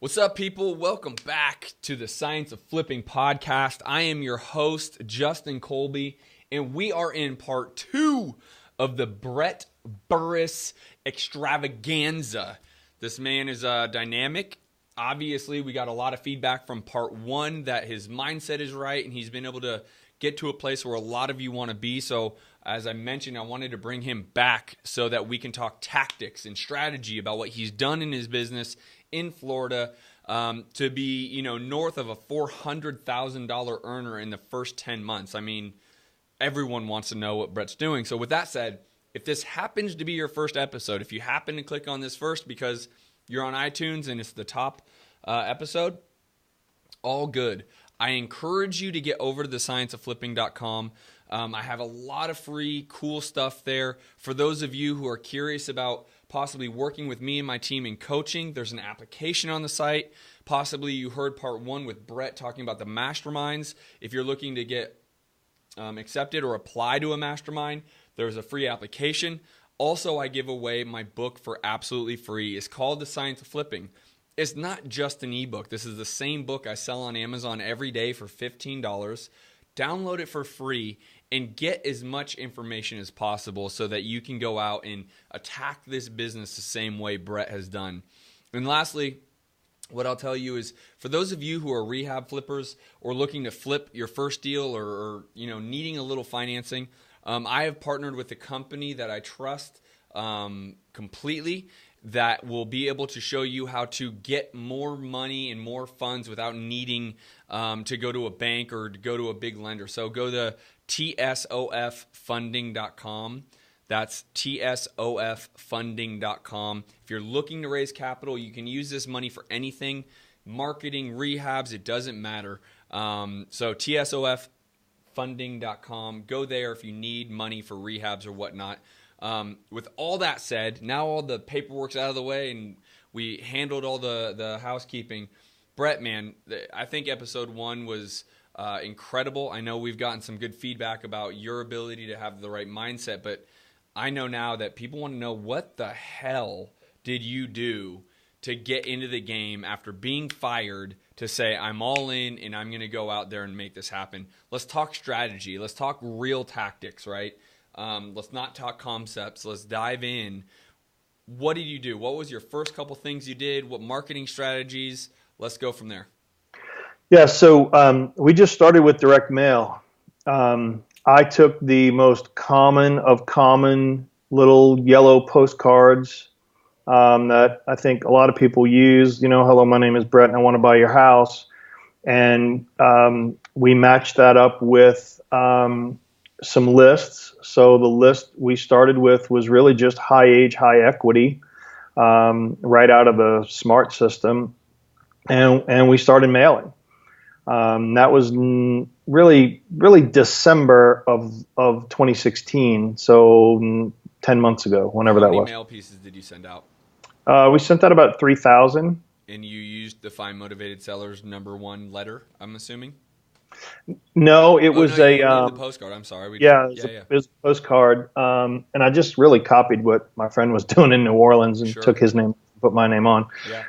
What's up, people? Welcome back to the Science of Flipping podcast. I am your host, Justin Colby, and we are in part 2 of the Brett Buras extravaganza. This man is dynamic. Obviously, we got a lot of feedback from part 1 that his mindset is right, and he's been able to get to a place where a lot of you want to be. So, as I mentioned, I wanted to bring him back so that we can talk tactics and strategy about what he's done in his business in Florida, to be, north of a $400,000 earner in the first 10 months. I mean, everyone wants to know what Brett's doing. So with that said, if this happens to be your first episode, if you happen to click on this first because you're on iTunes and it's the top episode, all good. I encourage you to get over to thescienceofflipping.com. I have a lot of free, cool stuff there. For those of you who are curious about possibly working with me and my team in coaching, there's an application on the site. Possibly you heard part 1 with Brett talking about the masterminds. If you're looking to get accepted or apply to a mastermind, there's a free application. Also, I give away my book for absolutely free. It's called The Science of Flipping. It's not just an ebook. This is the same book I sell on Amazon every day for $15. Download it for free and get as much information as possible so that you can go out and attack this business the same way Brett has done. And lastly, what I'll tell you is, for those of you who are rehab flippers or looking to flip your first deal or needing a little financing, I have partnered with a company that I trust completely that will be able to show you how to get more money and more funds without needing to go to a bank or to go to a big lender. So go to tsoffunding.com. That's tsoffunding.com. If you're looking to raise capital, you can use this money for anything. Marketing, rehabs, it doesn't matter. So tsoffunding.com. Go there if you need money for rehabs or whatnot. With all that said, now all the paperwork's out of the way and we handled all the housekeeping. Brett, man, I think episode 1 was incredible. I know we've gotten some good feedback about your ability to have the right mindset, but I know now that people want to know, what the hell did you do to get into the game after being fired to say, I'm all in and I'm going to go out there and make this happen? Let's talk strategy. Let's talk real tactics, right? Let's not talk concepts. Let's dive in. What did you do? What was your first couple things you did? What marketing strategies? Let's go from there. Yeah, so we just started with direct mail. I took the most common of common little yellow postcards that I think a lot of people use. Hello, my name is Brett and I want to buy your house. And we matched that up with some lists. So the list we started with was really just high age, high equity, right out of the smart system. And we started mailing. That was really December of 2016. So 10 months ago, whenever that was. How many mail pieces did you send out? We sent out about 3,000. And you used the Find Motivated Sellers #1 letter, I'm assuming? No, it was the postcard. I'm sorry. It was a postcard. And I just really copied what my friend was doing in New Orleans and took his name, put my name on. Yeah.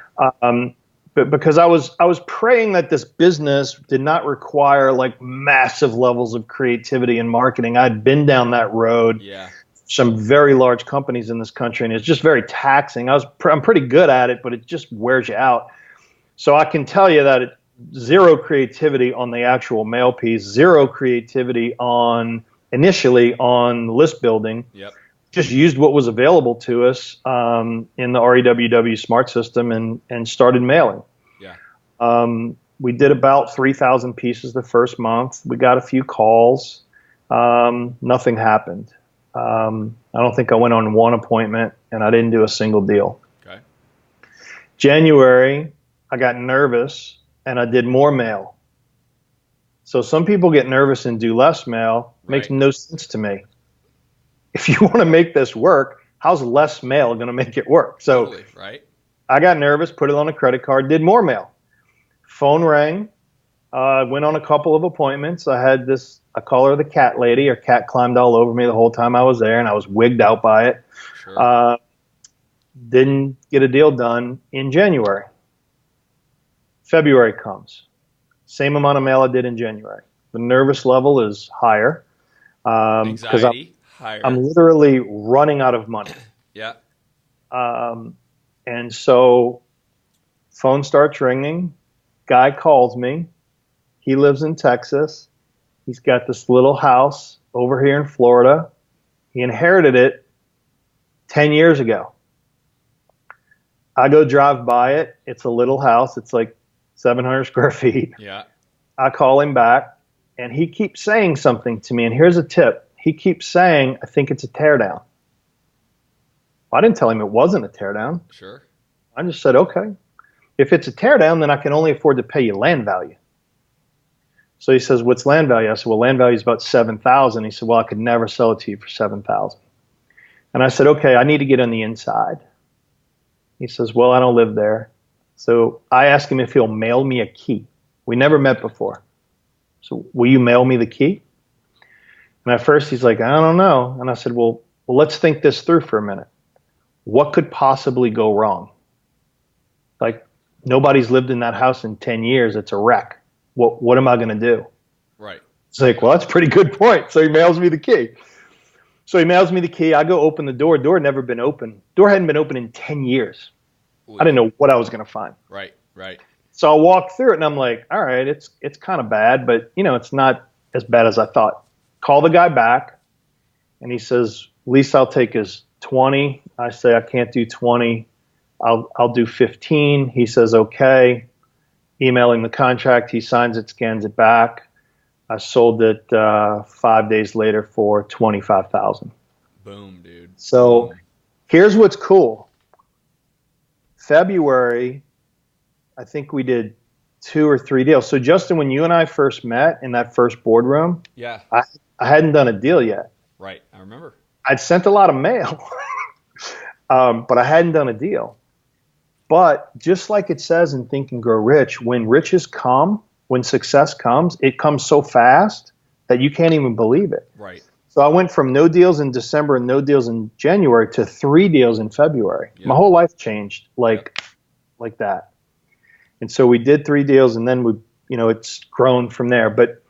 But because I was praying that this business did not require like massive levels of creativity and marketing. I'd been down that road. Yeah. Some very large companies in this country, and it's just very taxing. I'm pretty good at it, but it just wears you out. So I can tell you that zero creativity on the actual mail piece, zero creativity initially on list building. Yep. Just used what was available to us in the REWW smart system and started mailing. Yeah. We did about 3,000 pieces the first month. We got a few calls. Nothing happened. I don't think I went on one appointment, and I didn't do a single deal. Okay. January, I got nervous, and I did more mail. So some people get nervous and do less mail. Makes no sense to me. If you want to make this work, how's less mail going to make it work? So totally, right. I got nervous, put it on a credit card, did more mail. Phone rang. Went on a couple of appointments. I had this, I call her the cat lady. Her cat climbed all over me the whole time I was there, and I was wigged out by it. Sure. Didn't get a deal done in January. February comes. Same amount of mail I did in January. The nervous level is higher because Anxiety I'm higher. literally running out of money. Yeah. And so phone starts ringing. Guy calls me. He lives in Texas. He's got this little house over here in Florida. He inherited it 10 years ago. I go drive by it. It's a little house. It's like 700 square feet. Yeah. I call him back, and he keeps saying something to me. And here's a tip. He keeps saying, I think it's a teardown. I didn't tell him it wasn't a teardown. Sure. I just said, okay. If it's a teardown, then I can only afford to pay you land value. So he says, what's land value? I said, well, land value is about $7,000. He said, well, I could never sell it to you for $7,000. And I said, okay, I need to get on the inside. He says, well, I don't live there. So I asked him if he'll mail me a key. We never met before. So will you mail me the key? And at first he's like, I don't know. And I said, well, let's think this through for a minute. What could possibly go wrong? Like, nobody's lived in that house in 10 years. It's a wreck. What am I going to do? Right. It's like, well, that's a pretty good point. So he mails me the key. So he mails me the key. I go open the door. Door had never been open. Door hadn't been open in 10 years. Ooh. I didn't know what I was going to find. Right. Right. So I walk through it and I'm like, all right, it's kind of bad, but it's not as bad as I thought. Call the guy back and he says, least I'll take is 20. I say, I can't do 20. I'll do 15. He says, okay. Emailing the contract. He signs it, scans it back. I sold it 5 days later for $25,000. Boom, dude. So Boom. Here's what's cool. February, I think we did 2 or 3 deals. So Justin, when you and I first met in that first boardroom, Yeah. I hadn't done a deal yet. Right. I remember. I'd sent a lot of mail, but I hadn't done a deal. But just like it says in Think and Grow Rich, when riches come, when success comes, it comes so fast that you can't even believe it. Right. So I went from no deals in December and no deals in January to 3 deals in February. Yep. My whole life changed like that. And so we did 3 deals, and then it's grown from there. But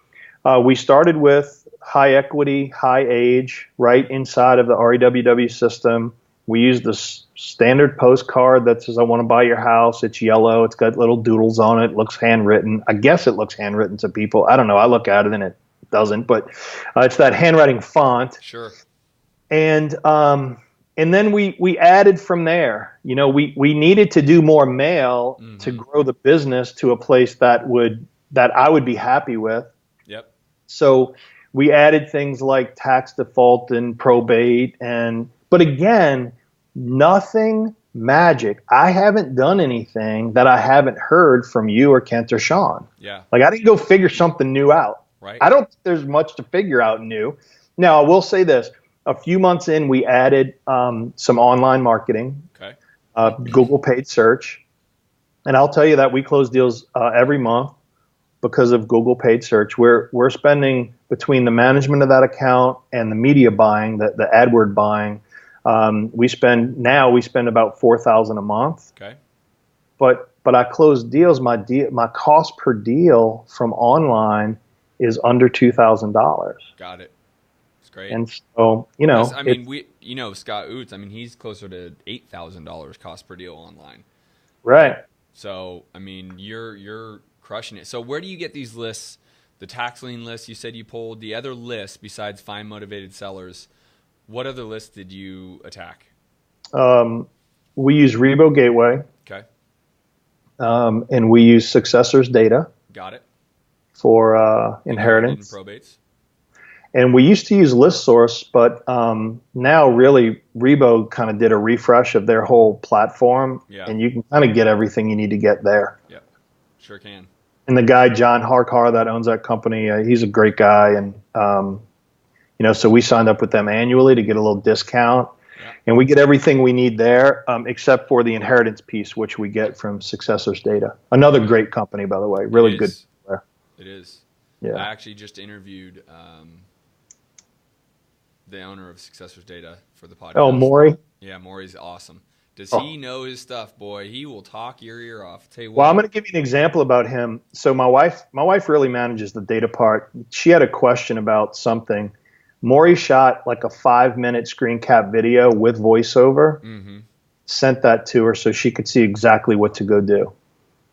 we started with high equity, high age, right inside of the REWW system. We used the standard postcard that says, I want to buy your house. It's yellow. It's got little doodles on it. It looks handwritten. I guess it looks handwritten to people. I don't know. I look at it and it doesn't, but it's that handwriting font. Sure. And then we added from there. We needed to do more mail to grow the business to a place that I would be happy with. Yep. So we added things like tax default and probate, but again, nothing magic. I haven't done anything that I haven't heard from you or Kent or Sean. Yeah. Like, I didn't go figure something new out. Right. I don't think there's much to figure out new. Now, I will say this. A few months in, we added some online marketing, Okay. Google paid search. And I'll tell you that we close deals every month because of Google paid search. We're spending between the management of that account and the media buying, the AdWord buying, we spend about $4,000 a month. Okay. But I close deals. My cost per deal from online is under $2,000. Got it. It's great. And so Scott Oots. He's closer to $8,000 cost per deal online. Right. So you're crushing it. So where do you get these lists? The tax lien list you said you pulled. The other lists besides Find Motivated Sellers. What other lists did you attack? We use Rebo Gateway. Okay. And we use Successors Data. Got it. For inheritance. And probates. And we used to use ListSource, but now really Rebo kind of did a refresh of their whole platform. Yeah. And you can kind of get everything you need to get there. Yeah, sure can. And the guy, John Harkar, that owns that company, he's a great guy. And, so we signed up with them annually to get a little discount. Yeah. And we get everything we need there, except for the inheritance piece, which we get from Successors Data. Another great company, by the way. Really good. It is. Yeah. I actually just interviewed the owner of Successors Data for the podcast. Oh, Maury? Yeah, Maury's awesome. Does Oh. he know his stuff, boy? He will talk your ear off. Tell you what. Well, I'm going to give you an example about him. So my wife really manages the data part. She had a question about something. Maury shot like a 5-minute screen cap video with voiceover, sent that to her so she could see exactly what to go do.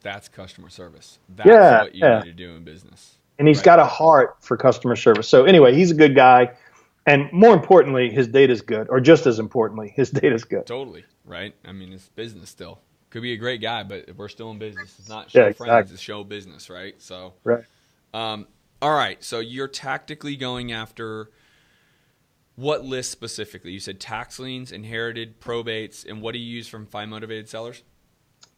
That's customer service. That's what you need to do in business. And he's got a heart for customer service. So anyway, he's a good guy. And more importantly, his data's good. Or just as importantly, his data's good. Totally, right? I mean, it's business still. Could be a great guy, but we're still in business. It's not show friends, it's show business, right? So, right. All right, so you're tactically going after what list specifically? You said tax liens, inherited, probates, and what do you use from find motivated sellers?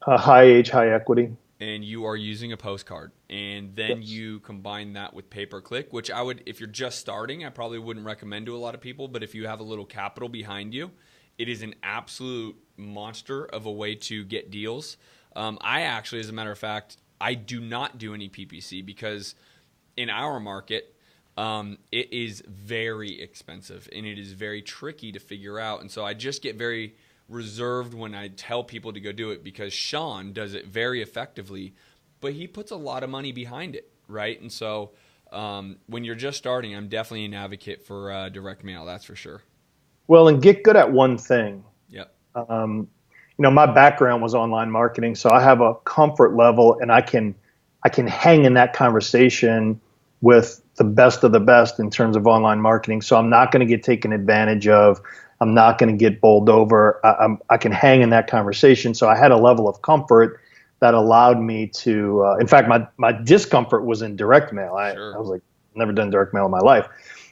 High age, high equity. And you are using a postcard, and then you combine that with pay-per-click, which I would, if you're just starting, I probably wouldn't recommend to a lot of people, but if you have a little capital behind you, it is an absolute monster of a way to get deals. I actually, as a matter of fact, I do not do any PPC because in our market, it is very expensive and it is very tricky to figure out. And so I just get very reserved when I tell people to go do it because Sean does it very effectively, but he puts a lot of money behind it, right? And so when you're just starting, I'm definitely an advocate for direct mail, that's for sure. Well, and get good at one thing. Yep. My background was online marketing, so I have a comfort level and I can hang in that conversation with the best of the best in terms of online marketing. So I'm not going to get taken advantage of. I'm not going to get bowled over. I can hang in that conversation. So I had a level of comfort that allowed me to, in fact, my discomfort was in direct mail. I was like, never done direct mail in my life.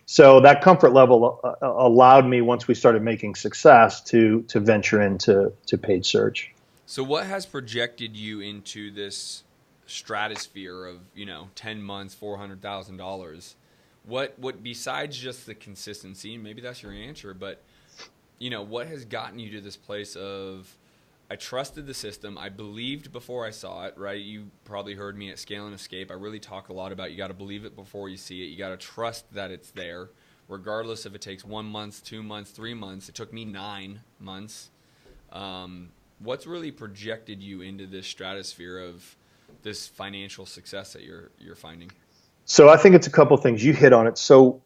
So that comfort level allowed me, once we started making success, to venture into paid search. So what has projected you into this stratosphere of, 10 months, $400,000? What besides just the consistency, and maybe that's your answer, but what has gotten you to this place of, I trusted the system, I believed before I saw it, right? You probably heard me at Scale and Escape. I really talk a lot about you got to believe it before you see it. You got to trust that it's there, regardless if it takes 1 month, 2 months, 3 months. It took me 9 months. What's really projected you into this stratosphere of this financial success that you're finding? So I think it's a couple things. You hit on it. So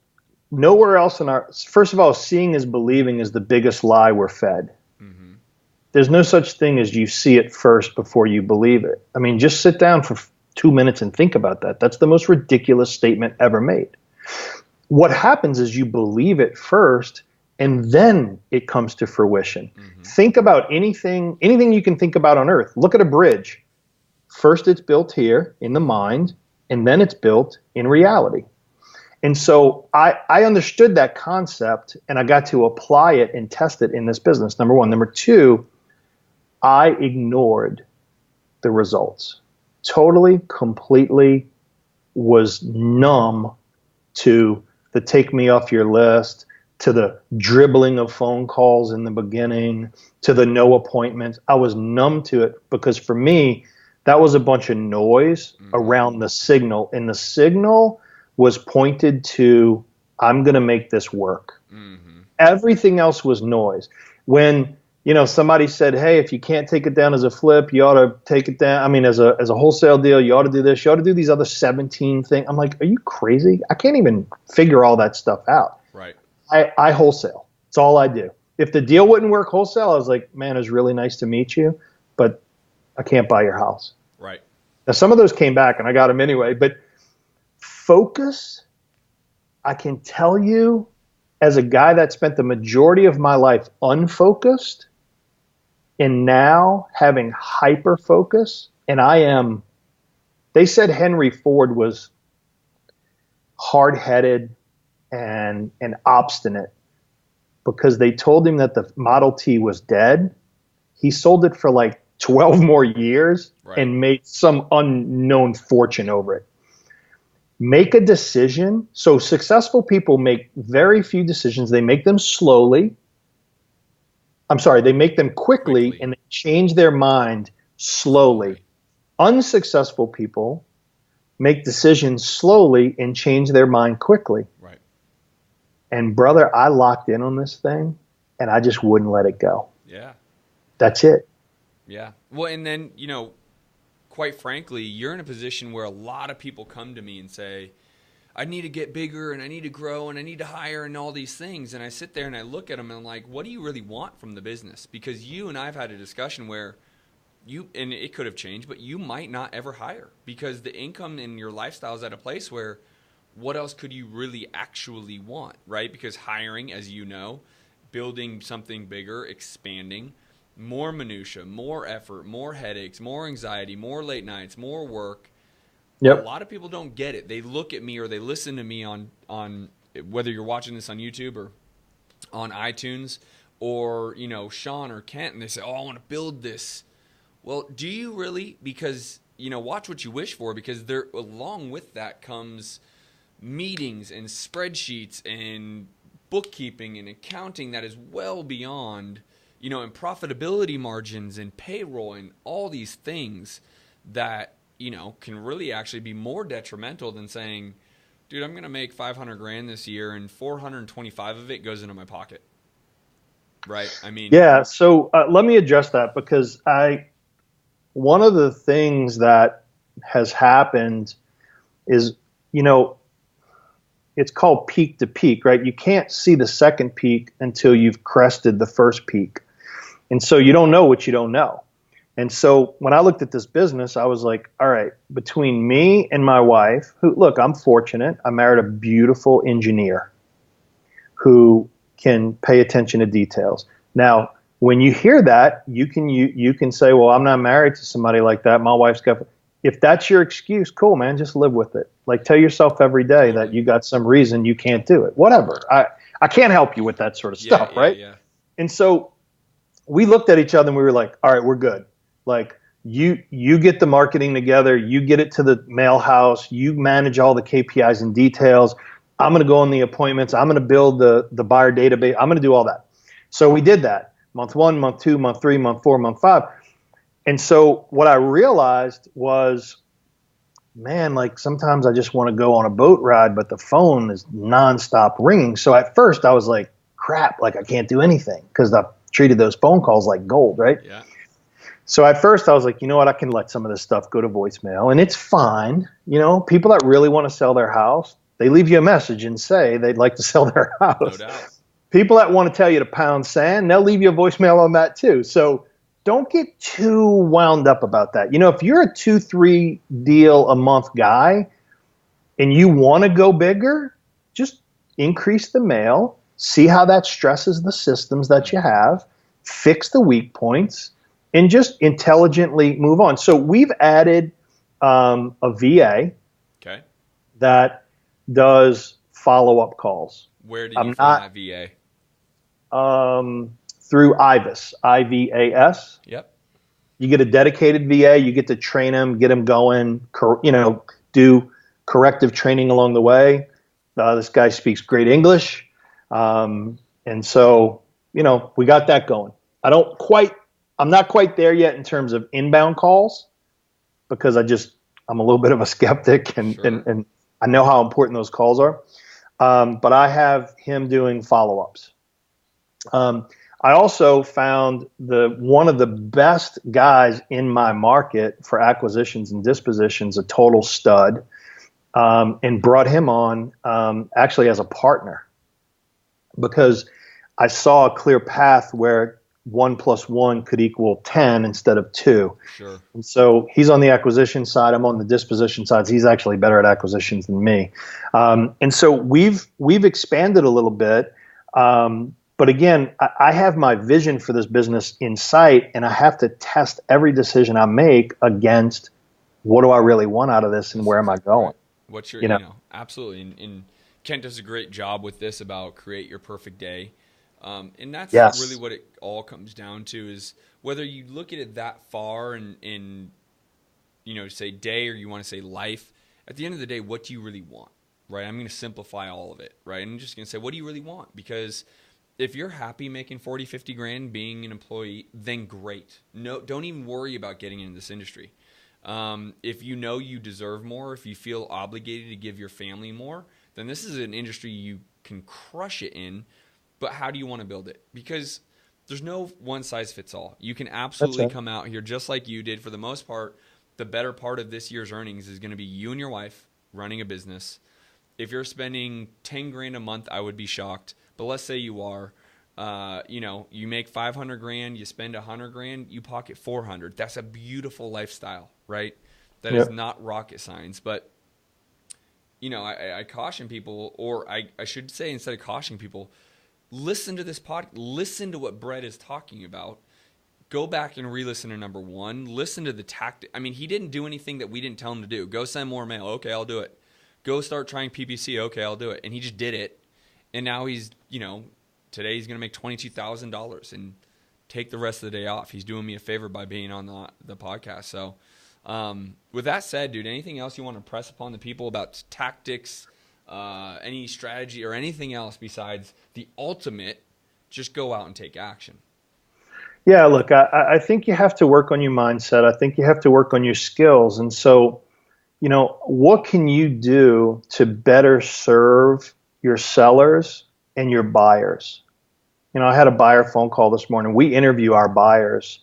nowhere else first of all, seeing is believing is the biggest lie we're fed. Mm-hmm. There's no such thing as you see it first before you believe it. I mean, just sit down for 2 minutes and think about that. That's the most ridiculous statement ever made. What happens is you believe it first and then it comes to fruition. Mm-hmm. Think about anything you can think about on earth. Look at a bridge. First it's built here in the mind, and then it's built in reality. And so I understood that concept, and I got to apply it and test it in this business, number one. Number two, I ignored the results. Totally, completely was numb to the take me off your list, to the dribbling of phone calls in the beginning, to the no appointments. I was numb to it because for me, that was a bunch of noise around the signal. And the signal was pointed to, I'm going to make this work. Mm-hmm. Everything else was noise. When, somebody said, hey, if you can't take it down as a flip, you ought to take it down. I mean, as a wholesale deal, you ought to do this. You ought to do these other 17 things. I'm like, are you crazy? I can't even figure all that stuff out. Right. I wholesale. It's all I do. If the deal wouldn't work wholesale, I was like, man, it was really nice to meet you, but I can't buy your house. Right. Now, some of those came back and I got them anyway, but focus, I can tell you, as a guy that spent the majority of my life unfocused and now having hyper focus, and they said Henry Ford was hard-headed and obstinate because they told him that the Model T was dead. He sold it for like 12 more years and made some unknown fortune over it. Make a decision. So successful people make very few decisions. They make them slowly. They make them quickly and they change their mind slowly. Unsuccessful people make decisions slowly and change their mind quickly. Right. And brother, I locked in on this thing and I just wouldn't let it go. Yeah. That's it. Yeah. Well, and then, quite frankly, you're in a position where a lot of people come to me and say, I need to get bigger and I need to grow and I need to hire and all these things. And I sit there and I look at them and I'm like, what do you really want from the business? Because you and I have had a discussion where and it could have changed, but you might not ever hire because the income and your lifestyle is at a place where what else could you really actually want, right? Because hiring, as you know, building something bigger, expanding, more minutia, more effort, more headaches, more anxiety, more late nights, more work. Yep. A lot of people don't get it. They look at me or they listen to me on whether you're watching this on YouTube or on iTunes or, Sean or Kent, and they say, oh, I want to build this. Well, do you really? Because, watch what you wish for, because there, along with that comes meetings and spreadsheets and bookkeeping and accounting that is well beyond, and profitability margins and payroll and all these things that, can really actually be more detrimental than saying, dude, I'm going to make 500 grand this year and 425 of it goes into my pocket. Right? I mean, yeah. So let me address that, because one of the things that has happened is, it's called peak to peak, right? You can't see the second peak until you've crested the first peak. And so you don't know what you don't know. And so when I looked at this business, I was like, all right, between me and my wife, who, look, I'm fortunate. I married a beautiful engineer who can pay attention to details. Now, when you hear that, you can say, well, I'm not married to somebody like that. My wife's got. If that's your excuse, cool, man, just live with it. Like, tell yourself every day that you got some reason you can't do it. Whatever. I can't help you with that sort of stuff, right? Yeah. And so we looked at each other and we were like, all right, we're good. Like, you get the marketing together, you get it to the mail house, you manage all the KPIs and details. I'm going to go on the appointments. I'm going to build the buyer database. I'm going to do all that. So we did that. Month 1, month 2, month 3, month 4, month 5. And so what I realized was, man, like, sometimes I just want to go on a boat ride, but the phone is nonstop ringing. So at first I was like, crap, like, I can't do anything, because I treated those phone calls like gold, right? Yeah. So at first I was like, you know what, I can let some of this stuff go to voicemail, and it's fine. People that really want to sell their house, they leave you a message and say they'd like to sell their house. No doubt. People that want to tell you to pound sand, they'll leave you a voicemail on that too. So don't get too wound up about that. If you're a 2-3 deal a month guy and you want to go bigger, just increase the mail, see how that stresses the systems that you have, fix the weak points, and just intelligently move on. So we've added a VA that does follow-up calls. Where did you find that VA? Through IVAS, IVAS. Yep. You get a dedicated VA. You get to train them, get them going, do corrective training along the way. This guy speaks great English. And so, we got that going. I'm not quite there yet in terms of inbound calls, because I'm a little bit of a skeptic, and, Sure. and I know how important those calls are. But I have him doing follow-ups. I also found one of the best guys in my market for acquisitions and dispositions, a total stud, and brought him on actually as a partner, because I saw a clear path where 1 + 1 could equal 10 instead of 2. Sure. And so he's on the acquisition side. I'm on the disposition side. He's actually better at acquisitions than me. And so we've expanded a little bit. But again, I have my vision for this business in sight, and I have to test every decision I make against what do I really want out of this and where am I going? What's your, absolutely. And Kent does a great job with this about create your perfect day. And that's really what it all comes down to, is whether you look at it that far in say day, or you want to say life. At the end of the day, what do you really want, right? I'm going to simplify all of it, right? I'm just going to say, what do you really want? Because if you're happy making 40, 50 grand being an employee, then great. No, don't even worry about getting into this industry. If you deserve more, if you feel obligated to give your family more, then this is an industry you can crush it in. But how do you want to build it? Because there's no one size fits all. You can absolutely That's it. come out here just like you did. For the most part, the better part of this year's earnings is going to be you and your wife running a business. If you're spending 10 grand a month, I would be shocked. But let's say you are, you make 500 grand, you spend 100 grand, you pocket 400. That's a beautiful lifestyle, right? That is Yep. not rocket science. But, I caution people, or I should say, instead of cautioning people, listen to this listen to what Brett is talking about. Go back and re-listen to number one. Listen to the tactic. I mean, he didn't do anything that we didn't tell him to do. Go send more mail. Okay, I'll do it. Go start trying PPC. Okay, I'll do it. And he just did it. And now he's, today he's going to make $22,000 and take the rest of the day off. He's doing me a favor by being on the podcast. So with that said, dude, anything else you want to press upon the people about tactics, any strategy, or anything else besides the ultimate, just go out and take action? Yeah, look, I think you have to work on your mindset. I think you have to work on your skills. And so, what can you do to better serve your sellers and your buyers? I had a buyer phone call this morning. We interview our buyers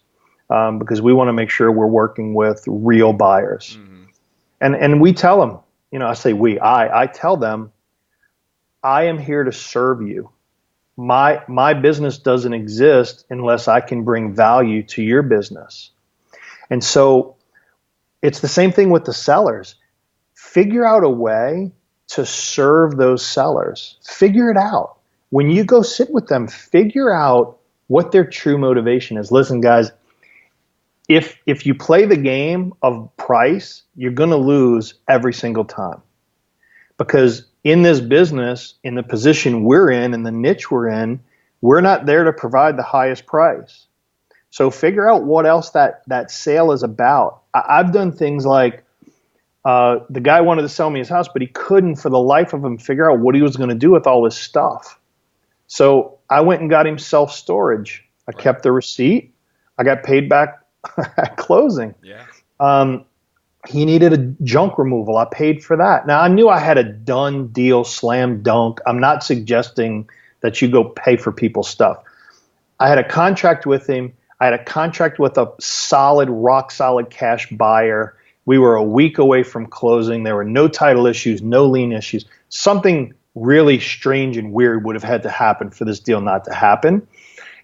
because we want to make sure we're working with real buyers. Mm-hmm. And we tell them, I say I tell them, I am here to serve you. My business doesn't exist unless I can bring value to your business. And so it's the same thing with the sellers. Figure out a way to serve those sellers. Figure it out. When you go sit with them, figure out what their true motivation is. Listen, guys, if you play the game of price, you're going to lose every single time. Because in this business, in the position we're in the niche we're in, we're not there to provide the highest price. So figure out what else that sale is about. I've done things like the guy wanted to sell me his house, but he couldn't for the life of him figure out what he was going to do with all his stuff. So I went and got him self-storage. I kept the receipt. I got paid back at closing. Yeah. He needed a junk removal. I paid for that. Now, I knew I had a done deal, slam dunk. I'm not suggesting that you go pay for people's stuff. I had a contract with him. I had a contract with a solid, rock solid cash buyer. We were a week away from closing. There were no title issues, no lien issues. Something really strange and weird would have had to happen for this deal not to happen.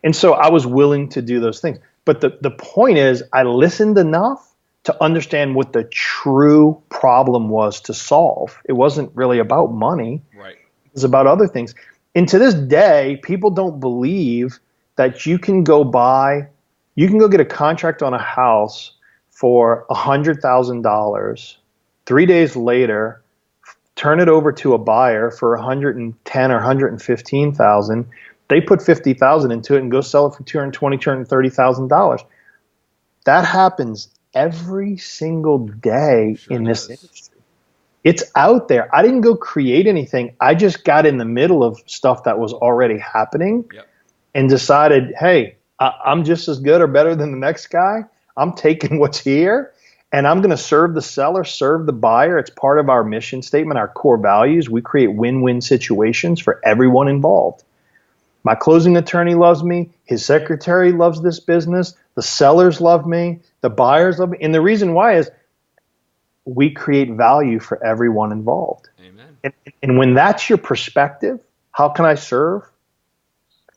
And so I was willing to do those things. But the point is, I listened enough to understand what the true problem was to solve. It wasn't really about money. Right. It was about other things. And to this day, people don't believe that you can go get a contract on a house for $100,000. 3 days later, turn it over to a buyer for $110,000 or $115,000. They put $50,000 into it and go sell it for $220,000, $230,000. That happens every single day in this industry. It's out there. I didn't go create anything. I just got in the middle of stuff that was already happening and decided, hey, I'm just as good or better than the next guy. I'm taking what's here and I'm going to serve the seller, serve the buyer. It's part of our mission statement, our core values. We create win-win situations for everyone involved. My closing attorney loves me. His secretary loves this business. The sellers love me. The buyers love me. And the reason why is we create value for everyone involved. Amen. And when that's your perspective, how can I serve?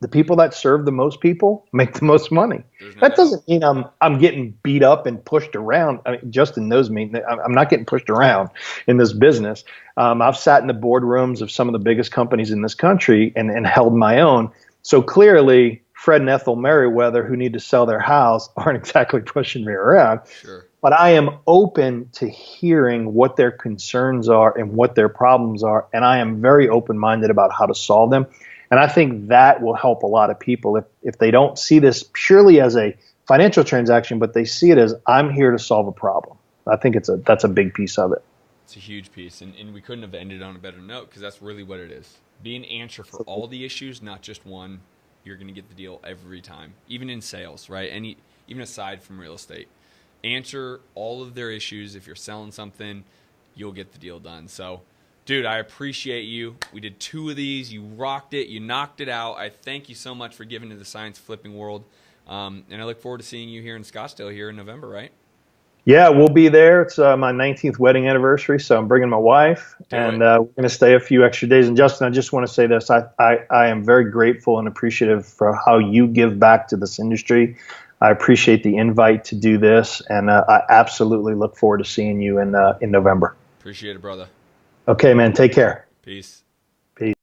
The people that serve the most people make the most money. That doesn't mean I'm getting beat up and pushed around. I mean, Justin knows me. I'm not getting pushed around in this business. I've sat in the boardrooms of some of the biggest companies in this country and held my own. So clearly, Fred and Ethel Merriweather, who need to sell their house, aren't exactly pushing me around. Sure. But I am open to hearing what their concerns are and what their problems are. And I am very open-minded about how to solve them. And I think that will help a lot of people if they don't see this purely as a financial transaction, but they see it as I'm here to solve a problem. I think that's a big piece of it. It's a huge piece, and we couldn't have ended on a better note because that's really what it is. Be an answer for all the issues, not just one. You're going to get the deal every time, even in sales, right? Even aside from real estate. Answer all of their issues. If you're selling something, you'll get the deal done. So, Dude, I appreciate you. We did 2 of these. You rocked it. You knocked it out. I thank you so much for giving to the science flipping world. And I look forward to seeing you here in Scottsdale here in November, right? Yeah, we'll be there. It's my 19th wedding anniversary, so I'm bringing my wife, and we're going to stay a few extra days. And Justin, I just want to say this. I am very grateful and appreciative for how you give back to this industry. I appreciate the invite to do this, and I absolutely look forward to seeing you in November. Appreciate it, brother. Okay, man. Take care. Peace. Peace.